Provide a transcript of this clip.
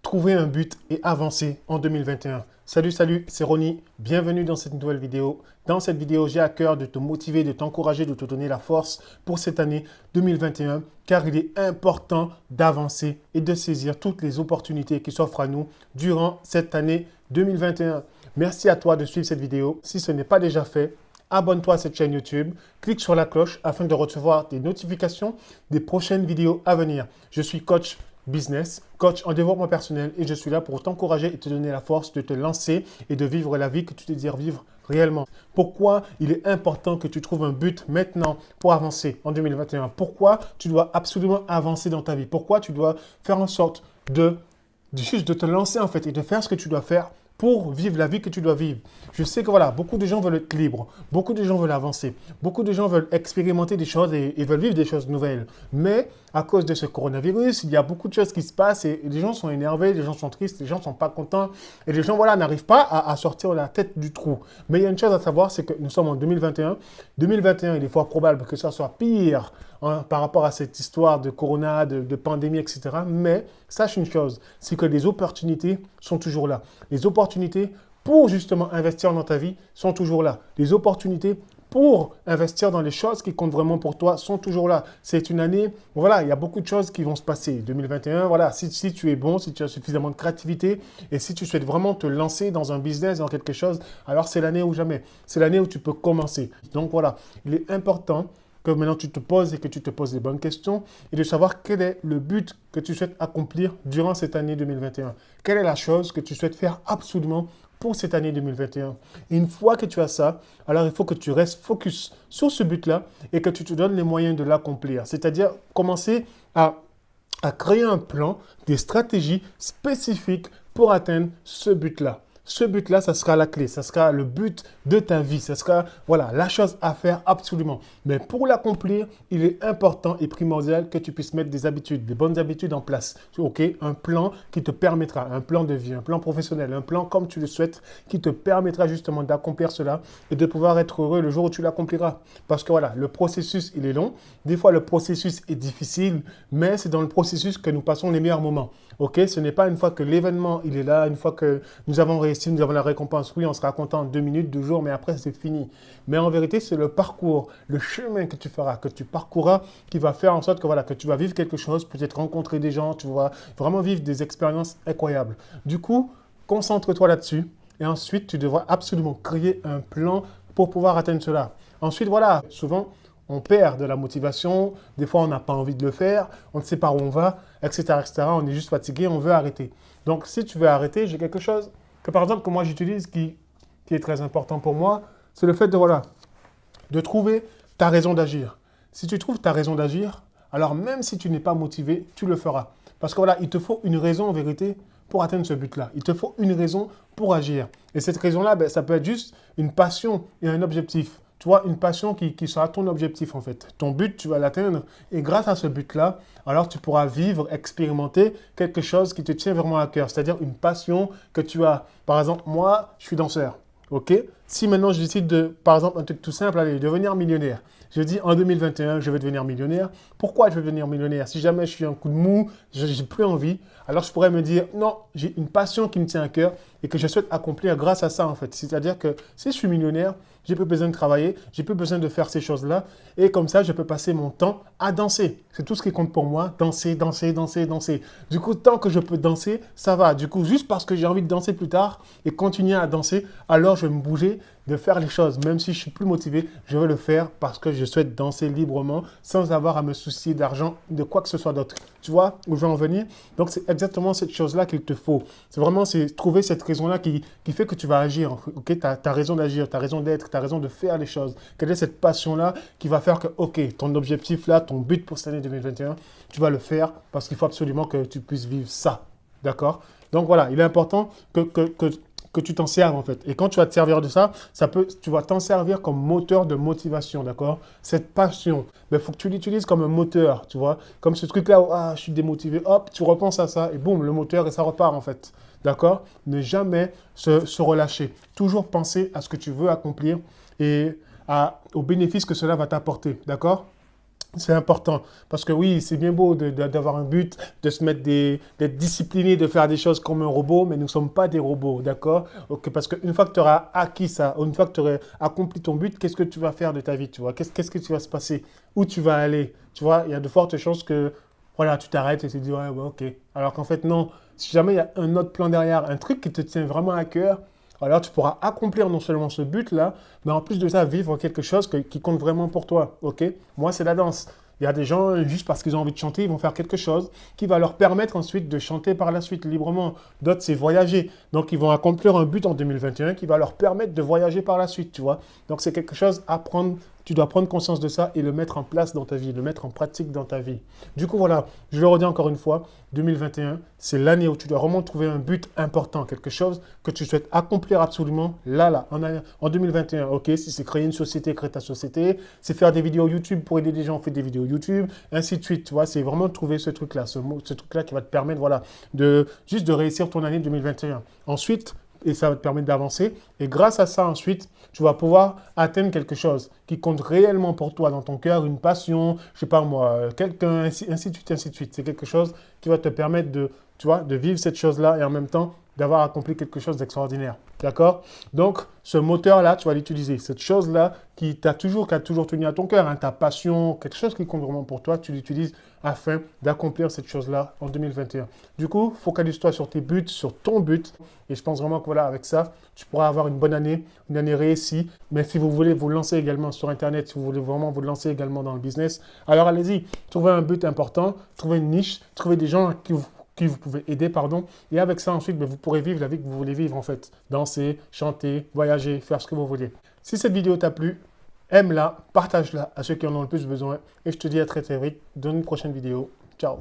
trouver un but et avancer en 2021. Salut, c'est Ronnie. Bienvenue dans cette nouvelle vidéo. Dans cette vidéo, j'ai à cœur de te motiver, de t'encourager, de te donner la force pour cette année 2021, car il est important d'avancer et de saisir toutes les opportunités qui s'offrent à nous durant cette année 2021. Merci à toi de suivre cette vidéo. Si ce n'est pas déjà fait, abonne-toi à cette chaîne YouTube, clique sur la cloche afin de recevoir des notifications des prochaines vidéos à venir. Je suis coach business, coach en développement personnel et je suis là pour t'encourager et te donner la force de te lancer et de vivre la vie que tu désires vivre réellement. Pourquoi il est important que tu trouves un but maintenant pour avancer en 2021? Pourquoi tu dois absolument avancer dans ta vie? Pourquoi tu dois faire en sorte juste de te lancer en fait et de faire ce que tu dois faire pour vivre la vie que tu dois vivre. Je sais que voilà, beaucoup de gens veulent être libres, beaucoup de gens veulent avancer, beaucoup de gens veulent expérimenter des choses et veulent vivre des choses nouvelles. Mais à cause de ce coronavirus, il y a beaucoup de choses qui se passent et les gens sont énervés, les gens sont tristes, les gens ne sont pas contents et les gens voilà, n'arrivent pas à sortir la tête du trou. Mais il y a une chose à savoir, c'est que nous sommes en 2021. 2021, il est fort probable que ça soit pire par rapport à cette histoire de corona, de pandémie, etc. Mais sache une chose, c'est que les opportunités sont toujours là. Les opportunités pour justement investir dans ta vie sont toujours là. Les opportunités pour investir dans les choses qui comptent vraiment pour toi sont toujours là. C'est une année, voilà, il y a beaucoup de choses qui vont se passer. 2021, voilà, si tu es bon, si tu as suffisamment de créativité et si tu souhaites vraiment te lancer dans un business, dans quelque chose, alors c'est l'année ou jamais. C'est l'année où tu peux commencer. Donc voilà, il est important que maintenant tu te poses et que tu te poses les bonnes questions et de savoir quel est le but que tu souhaites accomplir durant cette année 2021. Quelle est la chose que tu souhaites faire absolument pour cette année 2021. Et une fois que tu as ça, alors il faut que tu restes focus sur ce but-là et que tu te donnes les moyens de l'accomplir. C'est-à-dire commencer à créer un plan, des stratégies spécifiques pour atteindre ce but-là. Ce but-là, ça sera la clé, ça sera le but de ta vie, ça sera voilà, la chose à faire absolument. Mais pour l'accomplir, il est important et primordial que tu puisses mettre des habitudes, des bonnes habitudes en place. Ok, un plan qui te permettra, un plan de vie, un plan professionnel, un plan comme tu le souhaites, qui te permettra justement d'accomplir cela et de pouvoir être heureux le jour où tu l'accompliras. Parce que voilà, le processus, il est long. Des fois, le processus est difficile, mais c'est dans le processus que nous passons les meilleurs moments. Ok, ce n'est pas une fois que l'événement, il est là, une fois que nous avons réussi, nous avons la récompense. Oui, on sera content en 2 minutes, 2 jours, mais après, c'est fini. Mais en vérité, c'est le parcours, le chemin que tu feras, que tu parcourras, qui va faire en sorte que, voilà, que tu vas vivre quelque chose, peut-être rencontrer des gens, tu vas vraiment vivre des expériences incroyables. Du coup, concentre-toi là-dessus et ensuite, tu devras absolument créer un plan pour pouvoir atteindre cela. Ensuite, voilà, souvent, on perd de la motivation, des fois on n'a pas envie de le faire, on ne sait pas où on va, etc., etc. On est juste fatigué, on veut arrêter. Donc si tu veux arrêter, j'ai quelque chose que par exemple que moi j'utilise qui est très important pour moi, c'est le fait de, voilà, de trouver ta raison d'agir. Si tu trouves ta raison d'agir, alors même si tu n'es pas motivé, tu le feras. Parce que voilà, il te faut une raison en vérité pour atteindre ce but-là. Il te faut une raison pour agir. Et cette raison-là, ben, ça peut être juste une passion et un objectif. Tu vois, une passion qui sera ton objectif en fait. Ton but, tu vas l'atteindre et grâce à ce but-là, alors tu pourras vivre, expérimenter quelque chose qui te tient vraiment à cœur. C'est-à-dire une passion que tu as. Par exemple, moi, je suis danseur. Ok? Si maintenant je décide de, par exemple, un truc tout simple, allez, devenir millionnaire. Je dis en 2021, je vais devenir millionnaire. Pourquoi je vais devenir millionnaire? Si jamais je suis un coup de mou, je n'ai plus envie, alors je pourrais me dire, non, j'ai une passion qui me tient à cœur et que je souhaite accomplir grâce à ça en fait. C'est-à-dire que si je suis millionnaire, j'ai plus besoin de travailler, j'ai plus besoin de faire ces choses-là et comme ça, je peux passer mon temps à danser. C'est tout ce qui compte pour moi, danser, danser, danser, danser. Du coup, tant que je peux danser, ça va. Du coup, juste parce que j'ai envie de danser plus tard et continuer à danser, alors je vais me bouger de faire les choses. Même si je suis plus motivé, je vais le faire parce que je souhaite danser librement sans avoir à me soucier d'argent, de quoi que ce soit d'autre. Tu vois où je veux en venir? Donc, c'est exactement cette chose-là qu'il te faut. C'est vraiment trouver cette raison-là qui fait que tu vas agir. Ok, tu as raison d'agir, tu as raison d'être, tu as raison de faire les choses. Quelle est cette passion-là qui va faire que, ok, ton objectif là, ton but pour cette année 2021, tu vas le faire parce qu'il faut absolument que tu puisses vivre ça. D'accord? Donc voilà, il est important que tu t'en serves en fait. Et quand tu vas te servir de ça, tu vas t'en servir comme moteur de motivation, d'accord? Cette passion, il faut que tu l'utilises comme un moteur, tu vois? Comme ce truc-là où je suis démotivé, hop, tu repenses à ça et boum, le moteur et ça repart en fait. D'accord? Ne jamais se relâcher. Toujours penser à ce que tu veux accomplir et aux bénéfices que cela va t'apporter, d'accord? C'est important parce que oui, c'est bien beau d'avoir un but, de se mettre d'être discipliné, de faire des choses comme un robot, mais nous ne sommes pas des robots, d'accord? Ok, parce qu'une fois que tu auras acquis ça, une fois que tu auras accompli ton but, qu'est-ce que tu vas faire de ta vie, tu vois? Qu'est-ce que tu vas se passer? Où tu vas aller? Tu vois, il y a de fortes chances que, voilà, tu t'arrêtes et tu te dis, ouais, ouais, ok. Alors qu'en fait, non. Si jamais il y a un autre plan derrière, un truc qui te tient vraiment à cœur, alors tu pourras accomplir non seulement ce but-là, mais en plus de ça, vivre quelque chose qui compte vraiment pour toi. Ok? Moi, c'est la danse. Il y a des gens, juste parce qu'ils ont envie de chanter, ils vont faire quelque chose qui va leur permettre ensuite de chanter par la suite librement. D'autres, c'est voyager. Donc, ils vont accomplir un but en 2021 qui va leur permettre de voyager par la suite, tu vois. Donc, c'est quelque chose à prendre. Tu dois prendre conscience de ça et le mettre en place dans ta vie, le mettre en pratique dans ta vie. Du coup, voilà, je le redis encore une fois, 2021, c'est l'année où tu dois vraiment trouver un but important, quelque chose que tu souhaites accomplir absolument en 2021. Ok, si c'est créer une société, crée ta société. C'est faire des vidéos YouTube pour aider des gens, fais des vidéos YouTube, ainsi de suite. Tu vois, c'est vraiment trouver ce truc-là, ce truc-là qui va te permettre, voilà, juste de réussir ton année 2021. Ensuite, et ça va te permettre d'avancer. Et grâce à ça, ensuite, tu vas pouvoir atteindre quelque chose qui compte réellement pour toi dans ton cœur, une passion, je sais pas moi, quelqu'un, ainsi de suite, ainsi de suite. C'est quelque chose qui va te permettre de, tu vois, de vivre cette chose-là et en même temps d'avoir accompli quelque chose d'extraordinaire. D'accord? Donc, ce moteur-là, tu vas l'utiliser. Cette chose-là qui a toujours tenu à ton cœur, hein, ta passion, quelque chose qui compte vraiment pour toi, tu l'utilises afin d'accomplir cette chose-là en 2021. Du coup, focalise-toi sur tes buts, sur ton but. Et je pense vraiment que voilà, avec ça, tu pourras avoir une année réussie. Mais si vous voulez vous lancer également sur Internet, si vous voulez vraiment vous lancer également dans le business, alors allez-y, trouvez un but important, trouvez une niche, trouvez des gens qui vous pouvez aider, pardon. Et avec ça, ensuite, vous pourrez vivre la vie que vous voulez vivre, en fait. Danser, chanter, voyager, faire ce que vous voulez. Si cette vidéo t'a plu, aime-la, partage-la à ceux qui en ont le plus besoin. Et je te dis à très très vite dans une prochaine vidéo. Ciao.